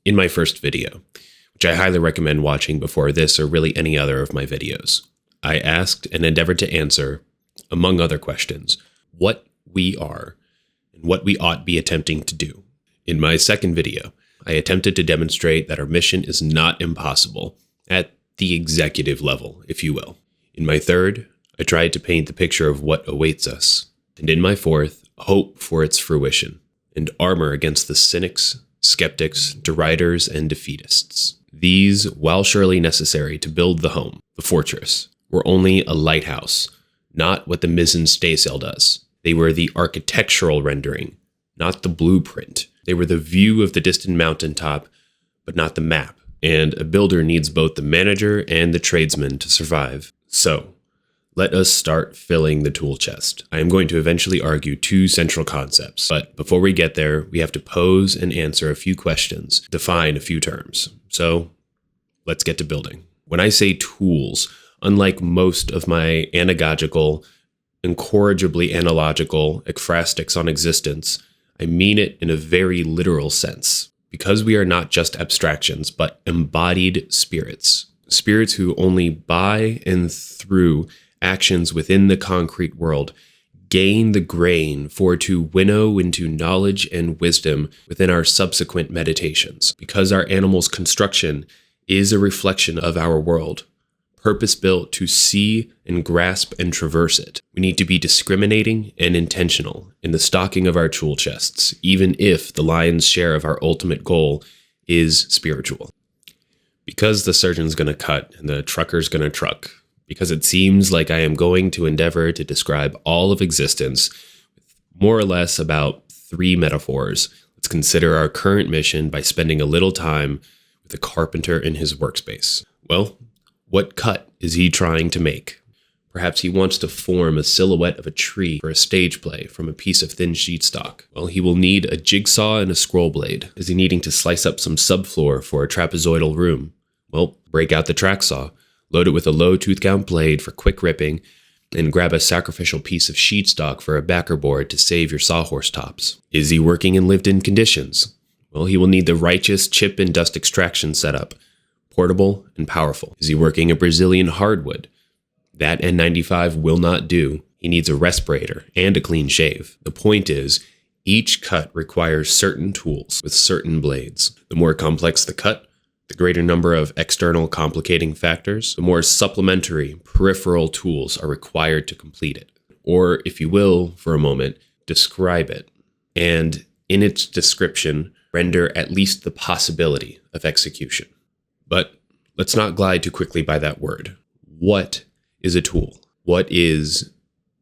in my first video, which I highly recommend watching before this or really any other of my videos. I asked and endeavored to answer, among other questions, what we are and what we ought be attempting to do. In my second video, I attempted to demonstrate that our mission is not impossible at the executive level, if you will. In my third, I tried to paint the picture of what awaits us. And in my fourth, hope for its fruition and armor against the cynics, skeptics, deriders, and defeatists. These, while surely necessary to build the home, the fortress, were only a lighthouse, not what the mizzen staysail does. They were the architectural rendering, not the blueprint. They were the view of the distant mountaintop, but not the map. And a builder needs both the manager and the tradesman to survive. So, let us start filling the tool chest. I am going to eventually argue two central concepts, but before we get there, we have to pose and answer a few questions, define a few terms. So, let's get to building. When I say tools, unlike most of my anagogical, incorrigibly analogical ekphrastics on existence, I mean it in a very literal sense, because we are not just abstractions, but embodied spirits. Spirits who only by and through actions within the concrete world gain the grain for to winnow into knowledge and wisdom within our subsequent meditations. Because our animal's construction is a reflection of our world, purpose-built to see and grasp and traverse it. We need to be discriminating and intentional in the stocking of our tool chests, even if the lion's share of our ultimate goal is spiritual. Because the surgeon's going to cut and the trucker's going to truck, because it seems like I am going to endeavor to describe all of existence with more or less about 3 metaphors, let's consider our current mission by spending a little time with the carpenter in his workspace. Well, what cut is he trying to make? Perhaps he wants to form a silhouette of a tree for a stage play from a piece of thin sheet stock. Well, he will need a jigsaw and a scroll blade. Is he needing to slice up some subfloor for a trapezoidal room? Well, break out the track saw, load it with a low tooth count blade for quick ripping, and grab a sacrificial piece of sheet stock for a backer board to save your sawhorse tops. Is he working in lived-in conditions? Well, he will need the righteous chip and dust extraction setup, portable and powerful. Is he working a Brazilian hardwood? That N95 will not do. He needs a respirator and a clean shave. The point is, each cut requires certain tools with certain blades. The more complex the cut, the greater number of external complicating factors, the more supplementary peripheral tools are required to complete it. Or, if you will, for a moment, describe it. And in its description, render at least the possibility of execution. But let's not glide too quickly by that word. What is a tool? What is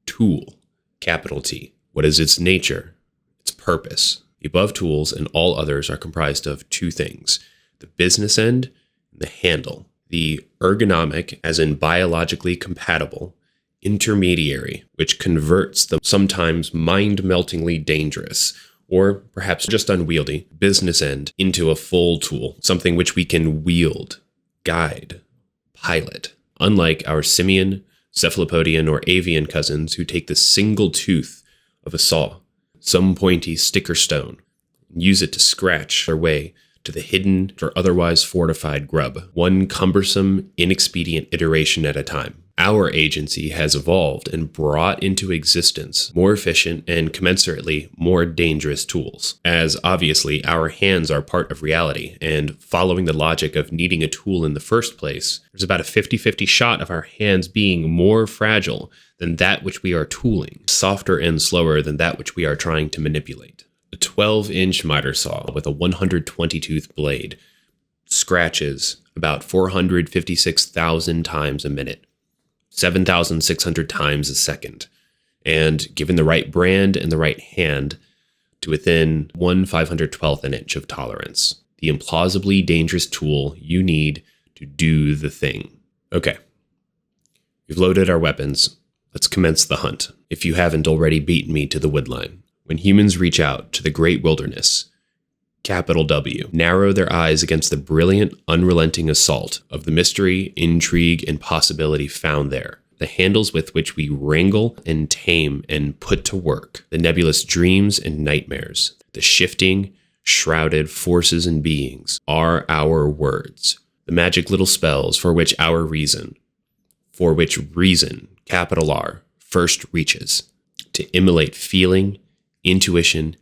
tool? Capital T. What is its nature? Its purpose? The above tools and all others are comprised of 2 things: the business end and the handle. The ergonomic, as in biologically compatible, intermediary, which converts the sometimes mind-meltingly dangerous, or perhaps just unwieldy, business end into a full tool, something which we can wield, guide, pilot, unlike our simian, cephalopodian, or avian cousins who take the single tooth of a saw, some pointy stick or stone, and use it to scratch their way to the hidden or otherwise fortified grub, one cumbersome, inexpedient iteration at a time. Our agency has evolved and brought into existence more efficient and commensurately more dangerous tools, as obviously our hands are part of reality, and following the logic of needing a tool in the first place, there's about a 50-50 shot of our hands being more fragile than that which we are tooling, softer and slower than that which we are trying to manipulate. A 12-inch miter saw with a 120-tooth blade scratches about 456,000 times a minute, 7,600 times a second, and given the right brand and the right hand, to within 1/512th an inch of tolerance. The implausibly dangerous tool you need to do the thing. Okay, we've loaded our weapons. Let's commence the hunt, if you haven't already beaten me to the woodline. When humans reach out to the great wilderness, capital W, narrow their eyes against the brilliant, unrelenting assault of the mystery, intrigue, and possibility found there, the handles with which we wrangle and tame and put to work, the nebulous dreams and nightmares, the shifting, shrouded forces and beings are our words, the magic little spells for which reason, capital R, first reaches, to immolate feeling, intuition,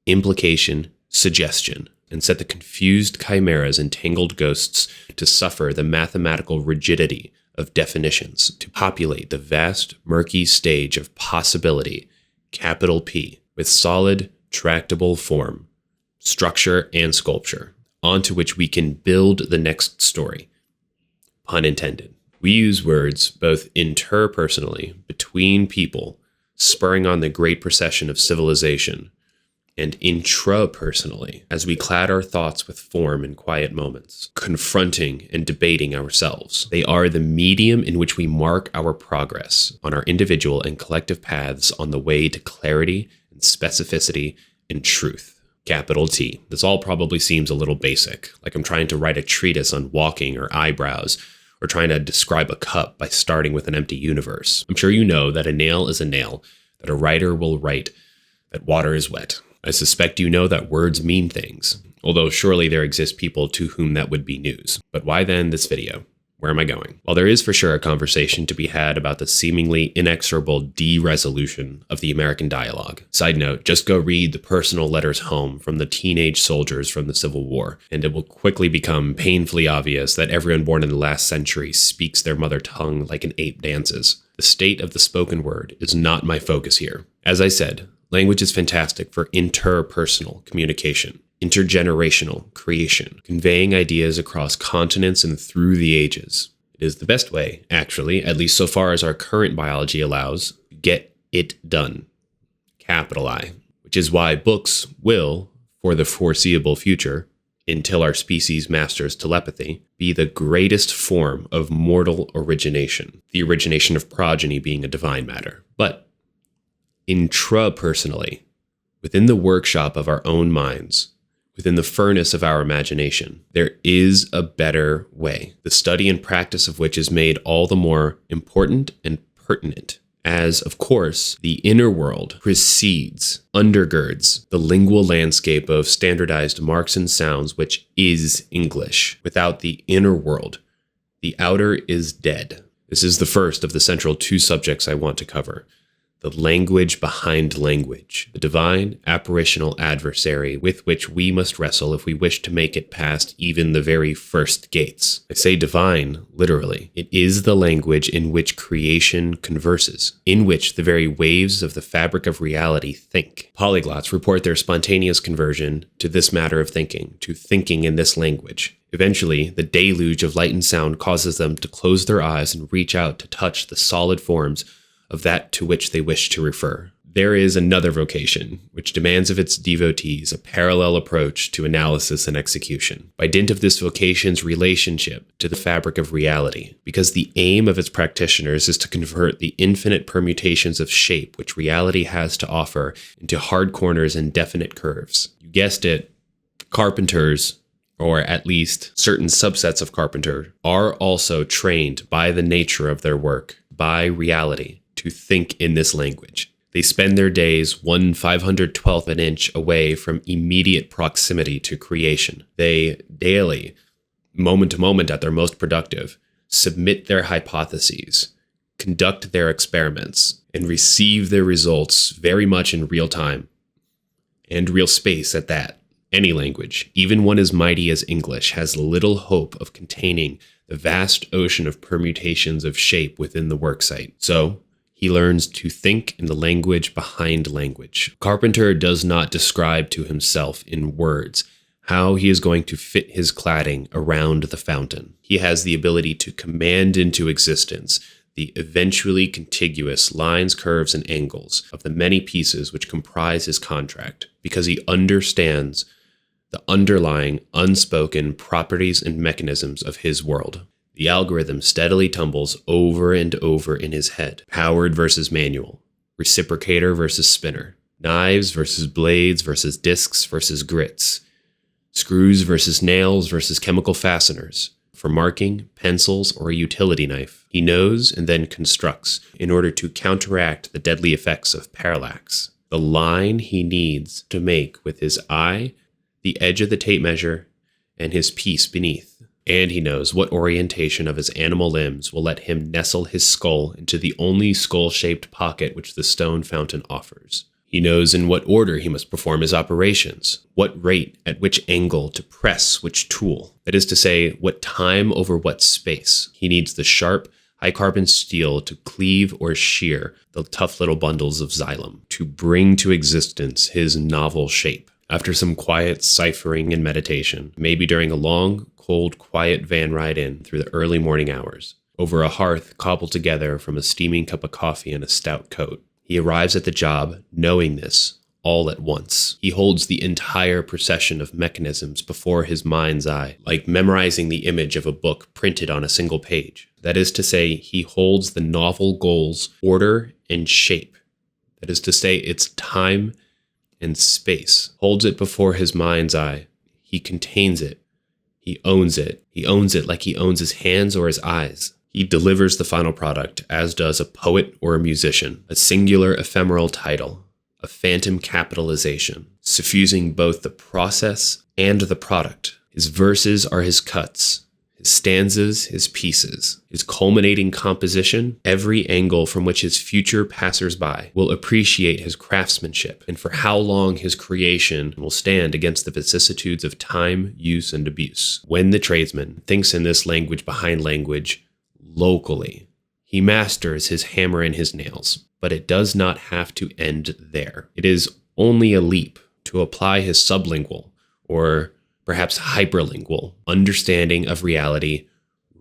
implication, suggestion, and set the confused chimeras and tangled ghosts to suffer the mathematical rigidity of definitions, to populate the vast, murky stage of possibility, capital P, with solid, tractable form, structure, and sculpture, onto which we can build the next story. Pun intended. We use words both interpersonally, between people, spurring on the great procession of civilization, and intrapersonally, as we clad our thoughts with form in quiet moments, confronting and debating ourselves. They are the medium in which we mark our progress on our individual and collective paths on the way to clarity and specificity and truth. Capital T. This all probably seems a little basic, like I'm trying to write a treatise on walking or eyebrows, or trying to describe a cup by starting with an empty universe. I'm sure you know that a nail is a nail, that a writer will write, that water is wet. I suspect you know that words mean things, although surely there exist people to whom that would be news. But why then this video? Where am I going? Well, there is for sure a conversation to be had about the seemingly inexorable de-resolution of the American dialogue. Side note, just go read the personal letters home from the teenage soldiers from the Civil War, and it will quickly become painfully obvious that everyone born in the last century speaks their mother tongue like an ape dances. The state of the spoken word is not my focus here. As I said, language is fantastic for interpersonal communication, intergenerational creation, conveying ideas across continents and through the ages. It is the best way, actually, at least so far as our current biology allows, to get it done. Capital I. Which is why books will, for the foreseeable future, until our species masters telepathy, be the greatest form of mortal origination, the origination of progeny being a divine matter. But intrapersonally, within the workshop of our own minds, within the furnace of our imagination, there is a better way, the study and practice of which is made all the more important and pertinent, as, of course, the inner world precedes, undergirds the lingual landscape of standardized marks and sounds, which is English. Without the inner world, the outer is dead. This is the first of the central two subjects I want to cover. The language behind language, the divine apparitional adversary with which we must wrestle if we wish to make it past even the very first gates. I say divine, literally. It is the language in which creation converses, in which the very waves of the fabric of reality think. Polyglots report their spontaneous conversion to this matter of thinking, to thinking in this language. Eventually, the deluge of light and sound causes them to close their eyes and reach out to touch the solid forms of that to which they wish to refer. There is another vocation, which demands of its devotees a parallel approach to analysis and execution, by dint of this vocation's relationship to the fabric of reality, because the aim of its practitioners is to convert the infinite permutations of shape which reality has to offer into hard corners and definite curves. You guessed it, carpenters, or at least certain subsets of carpenter, are also trained by the nature of their work, by reality, to think in this language. They spend their days 1/512th of an inch away from immediate proximity to creation. They daily, moment to moment at their most productive, submit their hypotheses, conduct their experiments, and receive their results very much in real time, and real space at that. Any language, even one as mighty as English, has little hope of containing the vast ocean of permutations of shape within the worksite. So, he learns to think in the language behind language. Carpenter does not describe to himself in words how he is going to fit his cladding around the fountain. He has the ability to command into existence the eventually contiguous lines, curves, and angles of the many pieces which comprise his contract, because he understands the underlying, unspoken properties and mechanisms of his world. The algorithm steadily tumbles over and over in his head. Powered versus manual. Reciprocator versus spinner. Knives versus blades versus discs versus grits. Screws versus nails versus chemical fasteners. For marking, pencils, or a utility knife. He knows and then constructs in order to counteract the deadly effects of parallax. The line he needs to make with his eye, the edge of the tape measure, and his piece beneath. And he knows what orientation of his animal limbs will let him nestle his skull into the only skull-shaped pocket which the stone fountain offers. He knows in what order he must perform his operations, what rate, at which angle to press which tool. That is to say, what time over what space. He needs the sharp, high-carbon steel to cleave or shear the tough little bundles of xylem, to bring to existence his novel shape. After some quiet ciphering and meditation, maybe during a long, cold, quiet van ride in through the early morning hours, over a hearth cobbled together from a steaming cup of coffee and a stout coat, he arrives at the job knowing this all at once. He holds the entire procession of mechanisms before his mind's eye, like memorizing the image of a book printed on a single page. That is to say, he holds the novel goal's order and shape. That is to say, its time and space. Holds it before his mind's eye. He contains it. He owns it. He owns it like he owns his hands or his eyes. He delivers the final product, as does a poet or a musician, a singular ephemeral title, a phantom capitalization, suffusing both the process and the product. His verses are his cuts, his stanzas his pieces, his culminating composition, every angle from which his future passers-by will appreciate his craftsmanship, and for how long his creation will stand against the vicissitudes of time, use, and abuse. When the tradesman thinks in this language behind language, locally, he masters his hammer and his nails, but it does not have to end there. It is only a leap to apply his sublingual, or perhaps hyperlingual, understanding of reality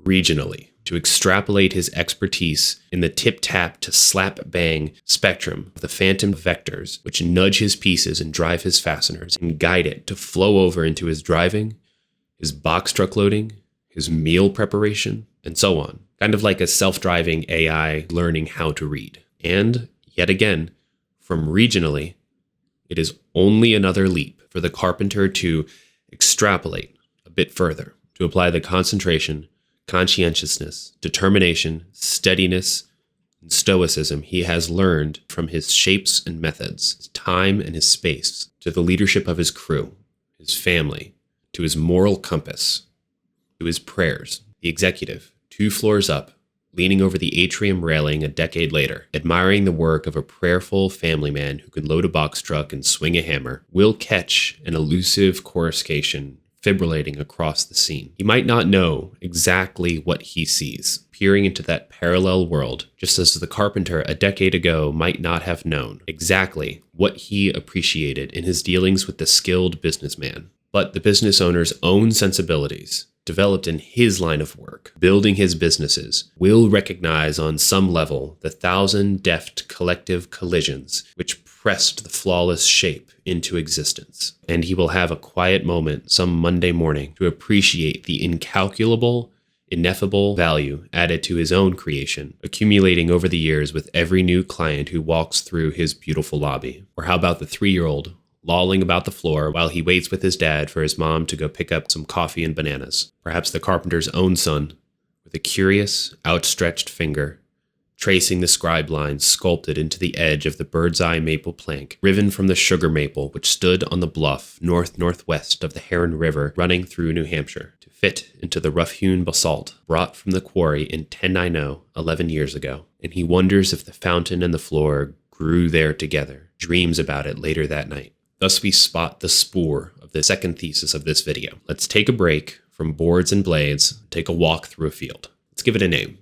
regionally, to extrapolate his expertise in the tip-tap to slap-bang spectrum of the phantom vectors which nudge his pieces and drive his fasteners and guide it to flow over into his driving, his box truck loading, his meal preparation, and so on. Kind of like a self-driving AI learning how to read. And, yet again, from regionally, it is only another leap for the carpenter to extrapolate a bit further, to apply the concentration, conscientiousness, determination, steadiness, and stoicism he has learned from his shapes and methods, his time and his space, to the leadership of his crew, his family, to his moral compass, to his prayers. The executive, 2 floors up, leaning over the atrium railing a decade later, admiring the work of a prayerful family man who can load a box truck and swing a hammer, will catch an elusive coruscation fibrillating across the scene. He might not know exactly what he sees, peering into that parallel world, just as the carpenter a decade ago might not have known exactly what he appreciated in his dealings with the skilled businessman. But the business owner's own sensibilities, developed in his line of work, building his businesses, will recognize on some level the 1,000 deft collective collisions which pressed the flawless shape into existence. And he will have a quiet moment some Monday morning to appreciate the incalculable, ineffable value added to his own creation, accumulating over the years with every new client who walks through his beautiful lobby. Or how about the 3-year-old lolling about the floor while he waits with his dad for his mom to go pick up some coffee and bananas? Perhaps the carpenter's own son, with a curious, outstretched finger, tracing the scribe lines sculpted into the edge of the bird's-eye maple plank, riven from the sugar maple which stood on the bluff north-northwest of the Heron River running through New Hampshire, to fit into the rough-hewn basalt brought from the quarry in 1090, 11 years ago. And he wonders if the fountain and the floor grew there together, dreams about it later that night. Thus we spot the spoor of the second thesis of this video. Let's take a break from boards and blades, take a walk through a field. Let's give it a name.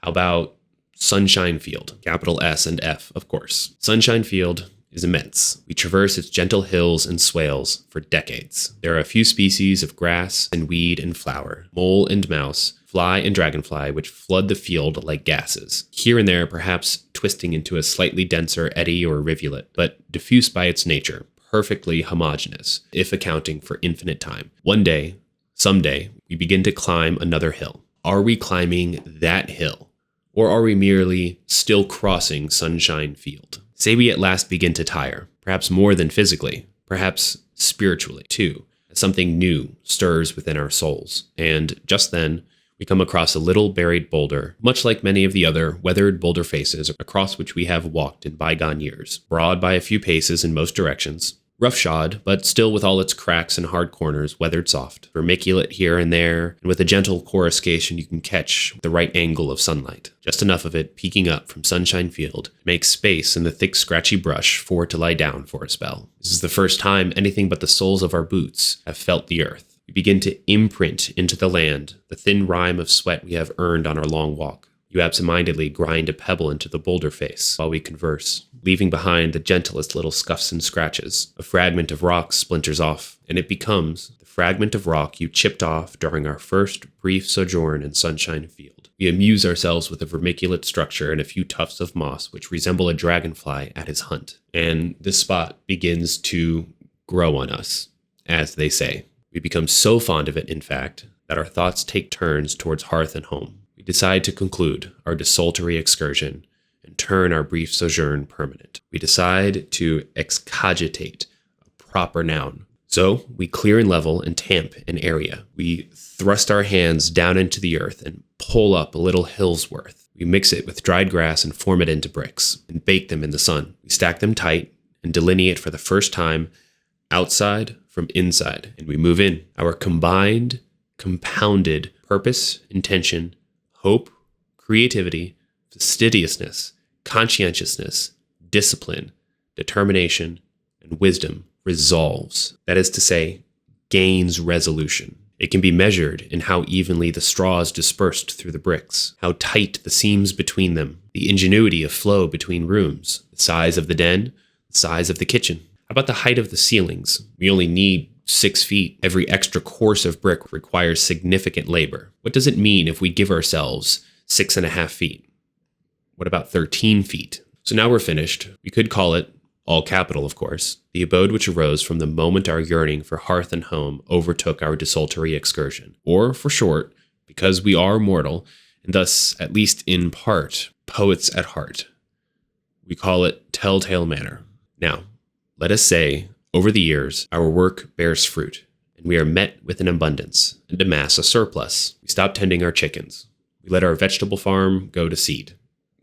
How about Sunshine Field? Capital S and F, of course. Sunshine Field is immense. We traverse its gentle hills and swales for decades. There are a few species of grass and weed and flower, mole and mouse, fly and dragonfly, which flood the field like gases, here and there perhaps twisting into a slightly denser eddy or rivulet, but diffuse by its nature, perfectly homogeneous, if accounting for infinite time. One day, someday, we begin to climb another hill. Are we climbing that hill? Or are we merely still crossing Sunshine Field? Say we at last begin to tire, perhaps more than physically, perhaps spiritually too, as something new stirs within our souls. And just then, we come across a little buried boulder, much like many of the other weathered boulder faces across which we have walked in bygone years, broad by a few paces in most directions, Roughshod, but still with all its cracks and hard corners weathered soft, vermiculate here and there, and with a gentle coruscation you can catch the right angle of sunlight, just enough of it peeking up from Sunshine Field to make space in the thick scratchy brush for it to lie down for a spell. This is the first time anything but the soles of our boots have felt the earth. We begin to imprint into the land the thin rime of sweat we have earned on our long walk. You absentmindedly grind a pebble into the boulder face while we converse, leaving behind the gentlest little scuffs and scratches. A fragment of rock splinters off, and it becomes the fragment of rock you chipped off during our first brief sojourn in Sunshine Field. We amuse ourselves with a vermiculate structure and a few tufts of moss which resemble a dragonfly at his hunt. And this spot begins to grow on us, as they say. We become so fond of it, in fact, that our thoughts take turns towards hearth and home. We decide to conclude our desultory excursion and turn our brief sojourn permanent. We decide to excogitate a proper noun. So we clear and level and tamp an area. We thrust our hands down into the earth and pull up a little hill's worth. We mix it with dried grass and form it into bricks and bake them in the sun. We stack them tight and delineate for the first time outside from inside, and we move in. Our combined, compounded purpose, intention, hope, creativity, fastidiousness, conscientiousness, discipline, determination, and wisdom resolves. That is to say, gains resolution. It can be measured in how evenly the straws dispersed through the bricks, how tight the seams between them, the ingenuity of flow between rooms, the size of the den, the size of the kitchen. How about the height of the ceilings? We only need 6 feet. Every extra course of brick requires significant labor. What does it mean if we give ourselves 6.5 feet? What about 13 feet? So now we're finished. We could call it, all capital of course, the abode which arose from the moment our yearning for hearth and home overtook our desultory excursion. Or, for short, because we are mortal, and thus, at least in part, poets at heart, we call it Telltale Manor. Now, let us say, over the years, our work bears fruit, and we are met with an abundance and amass a surplus. We stop tending our chickens. We let our vegetable farm go to seed,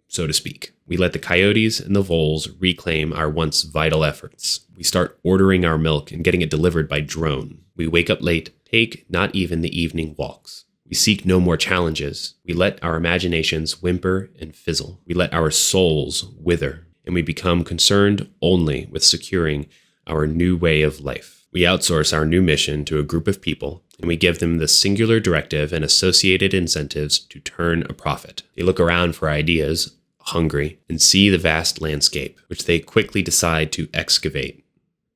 so to speak. We let the coyotes and the voles reclaim our once vital efforts. We start ordering our milk and getting it delivered by drone. We wake up late, take not even the evening walks. We seek no more challenges. We let our imaginations whimper and fizzle. We let our souls wither, and we become concerned only with securing our new way of life. We outsource our new mission to a group of people, and we give them the singular directive and associated incentives to turn a profit. They look around for ideas, hungry, and see the vast landscape, which they quickly decide to excavate,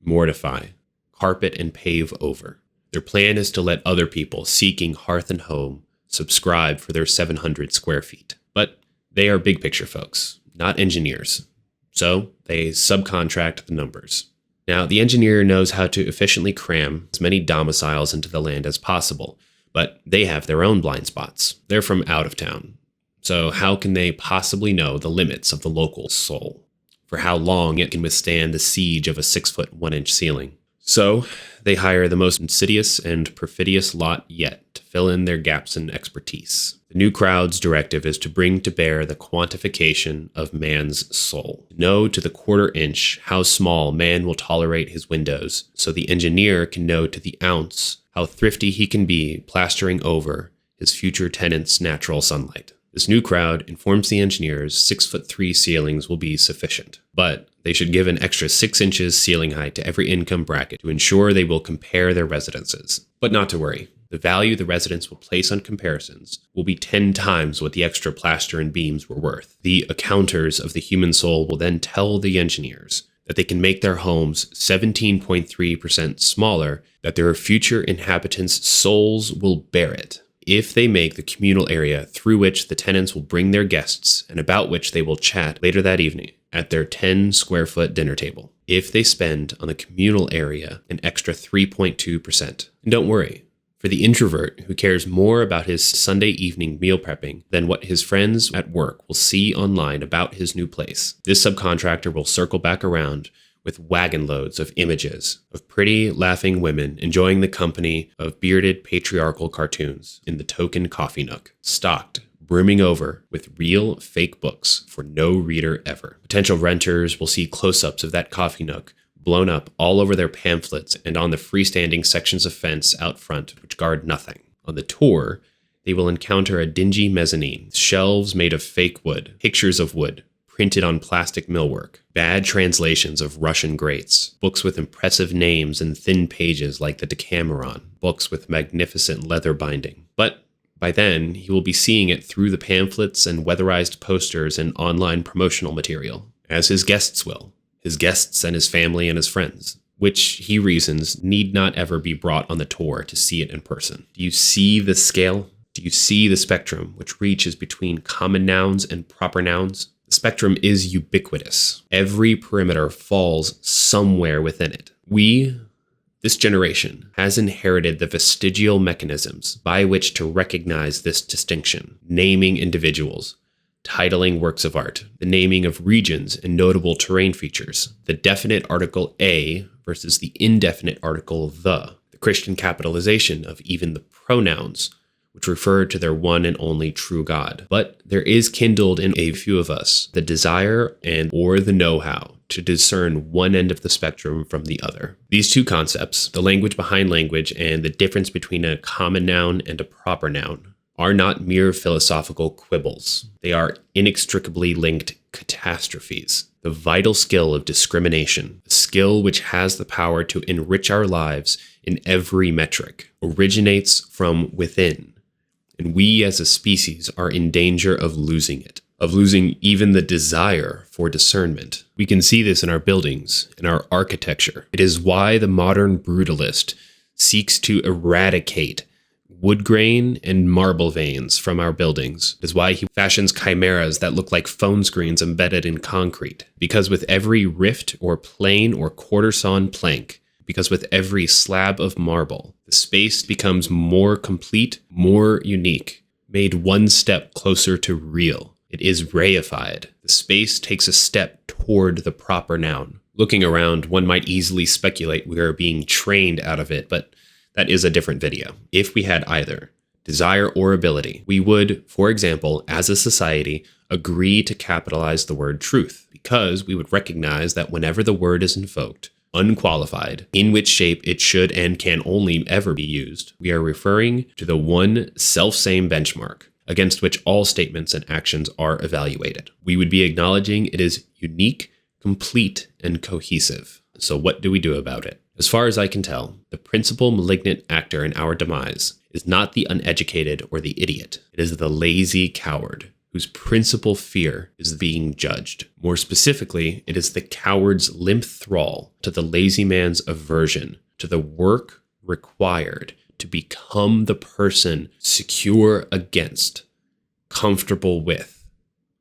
mortify, carpet, and pave over. Their plan is to let other people seeking hearth and home subscribe for their 700 square feet. But they are big picture folks, not engineers. So they subcontract the numbers. Now, the engineer knows how to efficiently cram as many domiciles into the land as possible, but they have their own blind spots. They're from out of town. So how can they possibly know the limits of the local soul? For how long it can withstand the siege of a 6-foot 1-inch ceiling? So they hire the most insidious and perfidious lot yet to fill in their gaps in expertise. The new crowd's directive is to bring to bear the quantification of man's soul. Know to the 1/4 inch how small man will tolerate his windows, so the engineer can know to the ounce how thrifty he can be plastering over his future tenant's natural sunlight. This new crowd informs the engineers 6'3" ceilings will be sufficient, but they should give an extra 6 inches ceiling height to every income bracket to ensure they will compare their residences. But not to worry. The value the residents will place on comparisons will be 10 times what the extra plaster and beams were worth. The accounters of the human soul will then tell the engineers that they can make their homes 17.3% smaller, that their future inhabitants' souls will bear it, if they make the communal area through which the tenants will bring their guests and about which they will chat later that evening at their 10 square foot dinner table, if they spend on the communal area an extra 3.2%. And don't worry, for the introvert who cares more about his Sunday evening meal prepping than what his friends at work will see online about his new place, this subcontractor will circle back around with wagon loads of images of pretty, laughing women enjoying the company of bearded patriarchal cartoons in the token coffee nook, stocked, brimming over with real fake books for no reader ever. Potential renters will see close-ups of that coffee nook blown up all over their pamphlets and on the freestanding sections of fence out front which guard nothing. On the tour, they will encounter a dingy mezzanine, shelves made of fake wood, pictures of wood, printed on plastic millwork, bad translations of Russian greats, books with impressive names and thin pages like the Decameron, books with magnificent leather binding. But by then, he will be seeing it through the pamphlets and weatherized posters and online promotional material, as his guests will, his guests and his family and his friends, which he reasons need not ever be brought on the tour to see it in person. Do you see the scale? Do you see the spectrum which reaches between common nouns and proper nouns? The spectrum is ubiquitous. Every perimeter falls somewhere within it. This generation, has inherited the vestigial mechanisms by which to recognize this distinction, naming individuals, titling works of art, the naming of regions and notable terrain features, the definite article a versus the indefinite article the Christian capitalization of even the pronouns, which refer to their one and only true God. But there is kindled in a few of us the desire and or the know-how to discern one end of the spectrum from the other. These two concepts, the language behind language and the difference between a common noun and a proper noun, are not mere philosophical quibbles. They are inextricably linked catastrophes. The vital skill of discrimination, a skill which has the power to enrich our lives in every metric, originates from within. And we as a species are in danger of losing it, of losing even the desire for discernment. We can see this in our buildings, in our architecture. It is why the modern brutalist seeks to eradicate wood grain and marble veins from our buildings. It is why he fashions chimeras that look like phone screens embedded in concrete. Because with every rift or plane or quarter-sawn plank, because with every slab of marble, the space becomes more complete, more unique, made one step closer to real. It is reified. The space takes a step toward the proper noun. Looking around, one might easily speculate we are being trained out of it, but that is a different video. If we had either desire or ability, we would, for example, as a society, agree to capitalize the word truth, because we would recognize that whenever the word is invoked, unqualified, in which shape it should and can only ever be used, we are referring to the one self-same benchmark against which all statements and actions are evaluated. We would be acknowledging it is unique, complete, and cohesive. So what do we do about it? As far as I can tell, the principal malignant actor in our demise is not the uneducated or the idiot. It is the lazy coward, whose principal fear is being judged. More specifically, it is the coward's limp thrall to the lazy man's aversion to the work required to become the person secure against, comfortable with,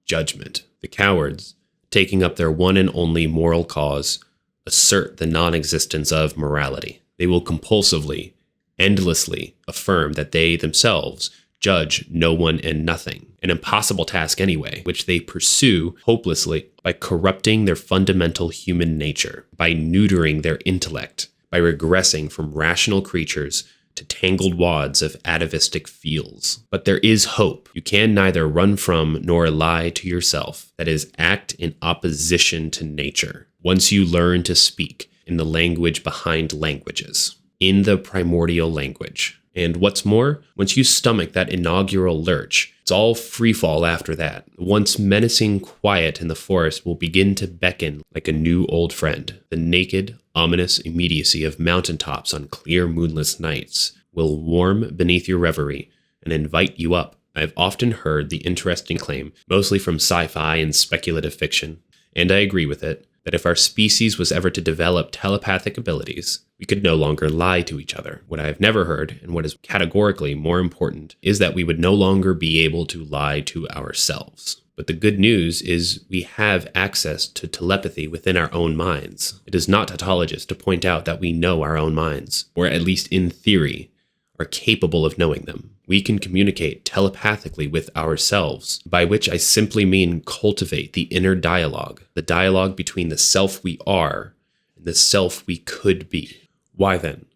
judgment. The cowards, taking up their one and only moral cause, assert the non-existence of morality. They will compulsively, endlessly affirm that they themselves judge no one and nothing, an impossible task anyway, which they pursue hopelessly by corrupting their fundamental human nature, by neutering their intellect, by regressing from rational creatures to tangled wads of atavistic feels. But there is hope. You can neither run from nor lie to yourself. That is, act in opposition to nature. Once you learn to speak in the language behind languages, in the primordial language. And what's more, once you stomach that inaugural lurch, it's all free fall after that. The once menacing quiet in the forest will begin to beckon like a new old friend. The naked, ominous immediacy of mountaintops on clear moonless nights will warm beneath your reverie and invite you up. I've often heard the interesting claim, mostly from sci-fi and speculative fiction, and I agree with it, that if our species was ever to develop telepathic abilities, we could no longer lie to each other. What I have never heard, and what is categorically more important, is that we would no longer be able to lie to ourselves. But the good news is we have access to telepathy within our own minds. It is not tautologist to point out that we know our own minds, or at least in theory, are capable of knowing them. We can communicate telepathically with ourselves, by which I simply mean cultivate the inner dialogue, the dialogue between the self we are and the self we could be. Why then,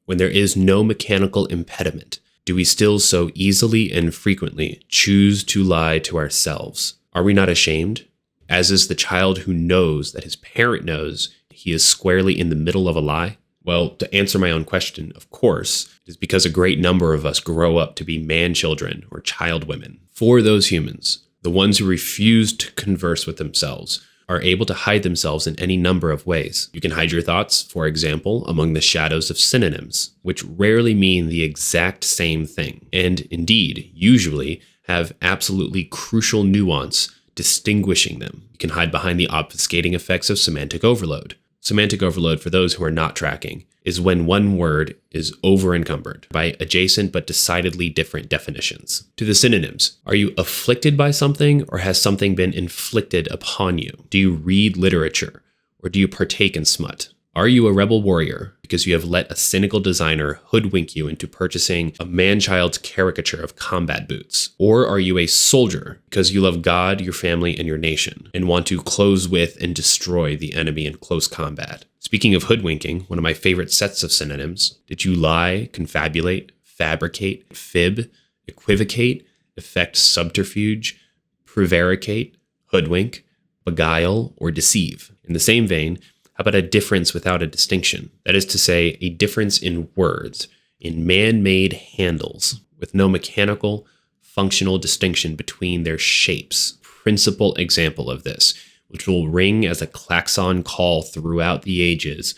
when there is no mechanical impediment, do we still so easily and frequently choose to lie to ourselves? Are we not ashamed? As is the child who knows that his parent knows he is squarely in the middle of a lie? Well, to answer my own question, of course, it is because a great number of us grow up to be man-children or child women. For those humans, the ones who refuse to converse with themselves, are able to hide themselves in any number of ways. You can hide your thoughts, for example, among the shadows of synonyms, which rarely mean the exact same thing, and indeed, usually, have absolutely crucial nuance distinguishing them. You can hide behind the obfuscating effects of semantic overload. Semantic overload, for those who are not tracking, is when one word is over-encumbered by adjacent but decidedly different definitions. To the synonyms, are you afflicted by something, or has something been inflicted upon you? Do you read literature, or do you partake in smut? Are you a rebel warrior because you have let a cynical designer hoodwink you into purchasing a man-child's caricature of combat boots? Or are you a soldier because you love God, your family, and your nation, and want to close with and destroy the enemy in close combat? Speaking of hoodwinking, one of my favorite sets of synonyms, did you lie, confabulate, fabricate, fib, equivocate, effect subterfuge, prevaricate, hoodwink, beguile, or deceive? In the same vein, how about a difference without a distinction? That is to say, a difference in words, in man-made handles, with no mechanical, functional distinction between their shapes. Principal example of this, which will ring as a klaxon call throughout the ages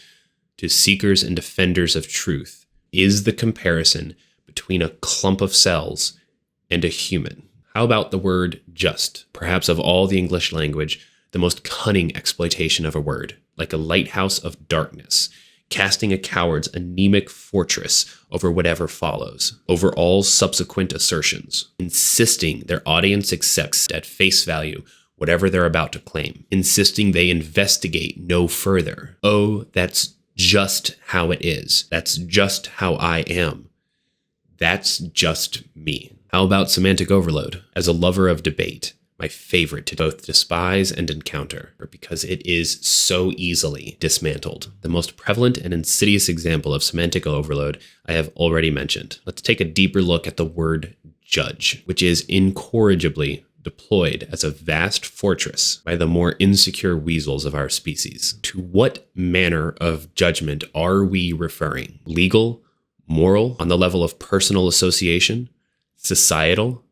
to seekers and defenders of truth, is the comparison between a clump of cells and a human. How about the word just? Perhaps of all the English language, the most cunning exploitation of a word, like a lighthouse of darkness, casting a coward's anemic fortress over whatever follows, over all subsequent assertions, insisting their audience accepts at face value whatever they're about to claim, insisting they investigate no further. Oh, that's just how it is. That's just how I am. That's just me. How about semantic overload? As a lover of debate, my favorite to both despise and encounter, because it is so easily dismantled. The most prevalent and insidious example of semantic overload I have already mentioned. Let's take a deeper look at the word judge, which is incorrigibly deployed as a vast fortress by the more insecure weasels of our species. To what manner of judgment are we referring? Legal, moral, on the level of personal association, societal,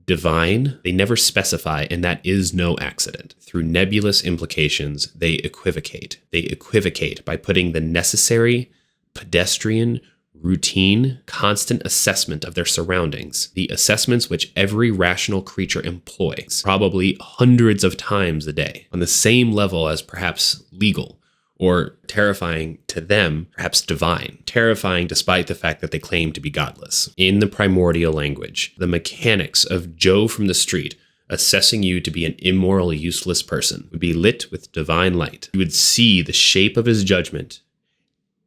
divine? They never specify, and that is no accident. Through nebulous implications, they equivocate. They equivocate by putting the necessary, pedestrian, routine, constant assessment of their surroundings, the assessments which every rational creature employs, probably hundreds of times a day, on the same level as perhaps legal, or terrifying to them, perhaps divine, terrifying despite the fact that they claim to be godless. In the primordial language, the mechanics of Joe from the street assessing you to be an immoral, useless person would be lit with divine light. You would see the shape of his judgment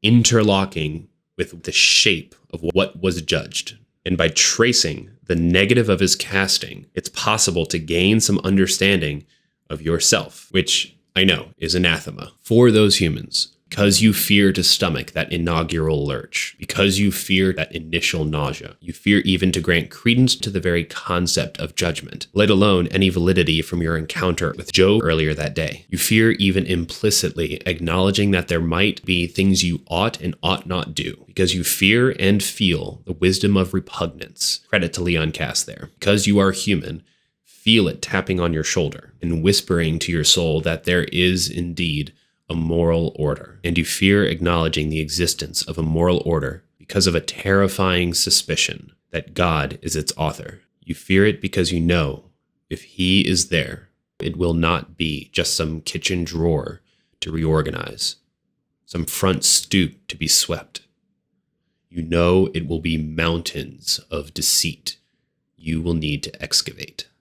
interlocking with the shape of what was judged. And by tracing the negative of his casting, it's possible to gain some understanding of yourself, which I know is anathema for those humans, because you fear to stomach that inaugural lurch, because you fear that initial nausea. You fear even to grant credence to the very concept of judgment, let alone any validity from your encounter with Joe earlier that day. You fear even implicitly acknowledging that there might be things you ought and ought not do, because you fear and feel the wisdom of repugnance. Credit to Leon Cass there. Because you are human, feel it tapping on your shoulder and whispering to your soul that there is indeed a moral order, and you fear acknowledging the existence of a moral order because of a terrifying suspicion that God is its author. You fear it because you know if he is there, it will not be just some kitchen drawer to reorganize, some front stoop to be swept. You know it will be mountains of deceit you will need to excavate.